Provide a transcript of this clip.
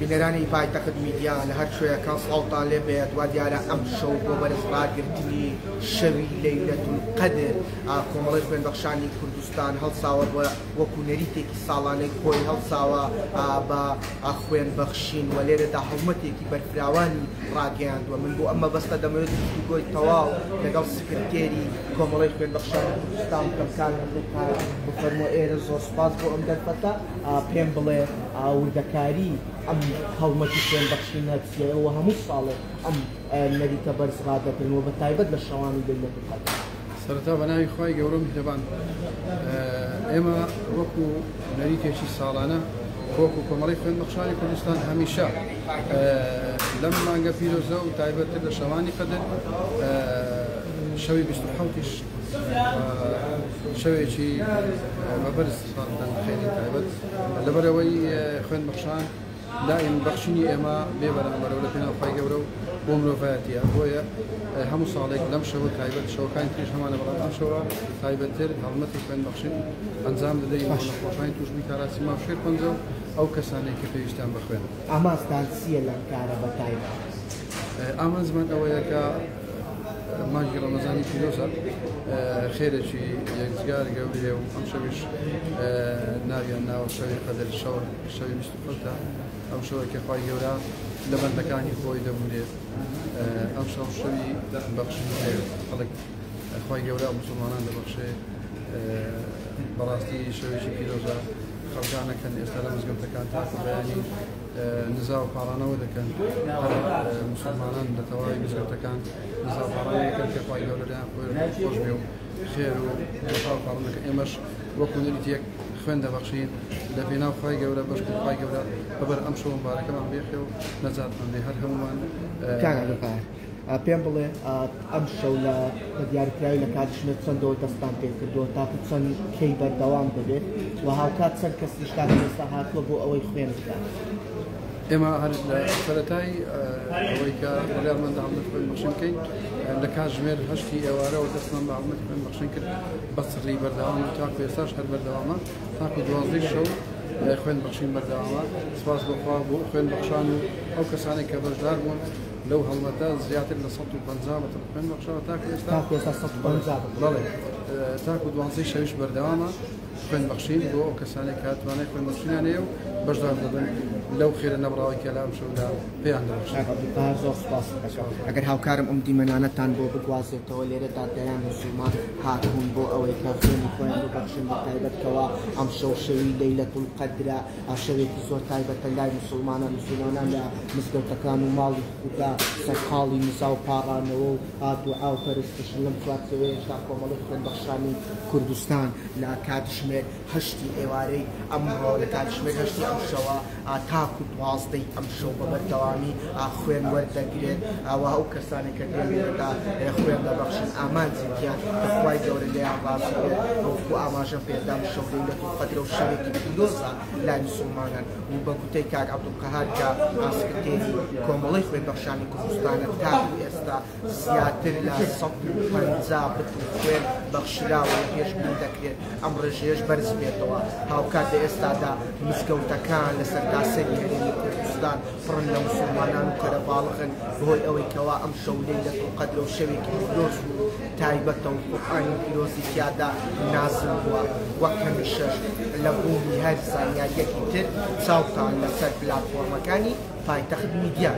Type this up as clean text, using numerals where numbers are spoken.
بینەرانی پایتەخت میدیا لە هەر شوێیەکان ساڵتان لێ بێت وا دیارە ئەم شەو بۆ بەرزڕاگرتنی شەوی لەیلەتولقەدر کۆمەڵی خوێنبەخشانی کوردستان هەڵساوە بە وەکو نەریتێکی ساڵانەی خۆی هەڵساوە بە خوێنبەخشین و لێرەدا هەڵمەتێکی بەرفراوانی ڕاگەیاندووە. من بۆ ئەمە بەستە دەمەوێت گفتوگۆی تەواو لەگەڵ سکرتێری کۆمەڵی خوێنبەخشانی کوردستان کەمکان بفەرمۆ ئێرە زۆر سوپاس بۆ ئەم دەرفەتە پێم بڵێ وردەکاری ئەم هەڵمەتی خوێنبەخشینە چیەوە هەموو ساڵێ ئەم نەریتە بەرزڕا دەکەنەوە بە تایبەت لە شەوانی لەیلەتولقەدر. سەرەتا بەناوی خوای گەورە میهرەبان ئێمە وەکو نەریتێکی ساڵانە وەکو کۆمەڵی خوێنبەخشانی کوردستان هەمیشە لەم مانگە پیرۆزە و تایبەتتر لە شەوانی قەدر شەوی 27ش شەوێکی بەبەرز خێری تایبەت لەبەرەوەی خوێنبەخشان دائم بەخشینی ئێمە بێ بەرامبەرەوە لە پێناو خوای گەورە و بۆ مرۆڤایەتیە بۆیە هەموو ساڵێک لەم شەوە تایبەت شەوەکانی تریش هەمانە بەڵام ئەم شەوە تایبەتتر هەڵمەتی خوێنبەخشین ئەنجام دەدەین بۆ نەخۆشانی توشمی کاراسی مافشێر پەنجە و ئەو کەسانێک کە پێویستیان بخوێن. ئامانجتان چییە لەم کارە بە تایبەت؟ ئامانجمان ئەوەیە کە مانگی ڕەمەزانی پیرۆزە خێرێکی یەکجار گەورەیە و ئەم شەویش ناویان ناوە شەوی قەدر شەوی 27 ئەم شەوەکە خوای گەورە لە بەندەکانی خۆی دەبورێت ئەم شەو شەوی بەخشین خەڵک خوای گەورە موسڵمانان دەبەخشێ بەڕاستی شەوێکی پیرۆزە خەڵکانەکەن ئێستا لە مزگەوتەکان تاکو بەیانی نزا و پاڕانەوە دەکەن مسلمانان لە تەواوی مزگەوتەکان نزا و پاڕانەوە دەکەن کە خوای گەورە لەیان خۆش بێ و خێر و نزا و پاڕانەکە ئێمەش وەکو نەریتێک خوێن دەبەخشین لە پێناو خوای گەورە بەشکو خوای گەورە بەبەر ئەم شەو مبارەکەمان بێخێ و نەجاتمان بێ هەر هەمومان پێم بڵێ ئەم شەو لە دیاریکراوی لە کاتژمێر چەندەوە دەستان پێ کردووە تاکو چەند کەی بەردەوام دەبێت و هاوکات چەند کەس شتان ئێستا هاتووە بۆ ئەوەی خوێن بکات. ئێمە هەر لە سەرەتای ئەوەی کە بەڵێرمەندە هەڵمەت خوێنبەخشین بکەین لە کاتژمێر 8 ئێوارەوە دەستمان بە هەڵمەت خوێنبەخشین کرد بە سڕی بەردەوام و تاکو ئێستاش هەر بەردەوامە تاکو 12 شەو خوێنبەخشین بەردەوامە. سپاس بەخوا بۆ خوێنبەخشان و ئەو کەسانێک کە بەشدار بوون لەو هەڵمەتە زیاتر لە 150 بەتر خوێنبەخشەوە تاکو ئێستا بەڵێ تاکو 12 شەویش بەردەوامە خوێنبەخشین بۆ ئەو کەسانێک کە هاتوانێت خوێنبەخشینیان هەیە و بەشدار دەبن لەو خێرە نەبڕاوی کە لەم شەودا پێیان دەبەخشێت. زۆر سپاس ئەگەر هاوکارم ئەم دیمەنانەتان بۆ بگوازێتەوە لێرەدا دەیان موسڵمان هاتوون بۆ ئەوەی کە خوێنی خۆیان ببەخشن بە تایبەتەوە ئەم شەو شەوی لەیلەتولقەدرە شەوێکی زۆر تایبەتە لای موسڵمانان لە مزگەوتەکان و ماڵی خوددا سەرقاڵی نزا و پاڕانەوە و دوعا و پەرستشن لەم چوارچەوەیەشدا کۆمەڵی خوێنبەخشانی کوردستان لە کاتژمێر 8 ئێوارەی ئەمڕۆ لە کاتژمێر 8 ئەم شەوە تاکو 12 ئەم شەو بە بەردەوامی خوێن وەردەگرێت ئەوە ئەو کەسانێک کە دێنێتدا خوێن دەبەخشن ئامانجێکیان خوای گەورە لێیان ڕاست بێت وەکو ئاماژە پێدام شەو لەیلەتولقەدرە و شەوێکی پیرۆزە لای موسڵمانان و بە گوتەی کاک عەبدولقەهار کە سکرتێری کۆمەڵی خوێنبەخشانی کوردستانە تاکو ئێستا زیاتر لە 150 بتر خوێن بەخشراوە لە پێشبین دەکرێت ئەم ڕێژەیەش بەرز بێتەوە. هاوکات لە ئێستادا مزگەوتەکان لە سەرداسەری هەرێمی کوردستان پڕن لە موسڵمانان و کەرەباڵغن بەهۆی ئەوەی کەوا ئەم شەو لەیلەتولقەدرە و شەوێکی پیرۆز و تایبەتە و قورئانی پیرۆزی تیادا نازل بووە. وەک هەمیشەش لە بوومی هەر زانیاریەکی تر چاوتان لەسەر پلاتفۆرمەکانی پایتەخت میدیا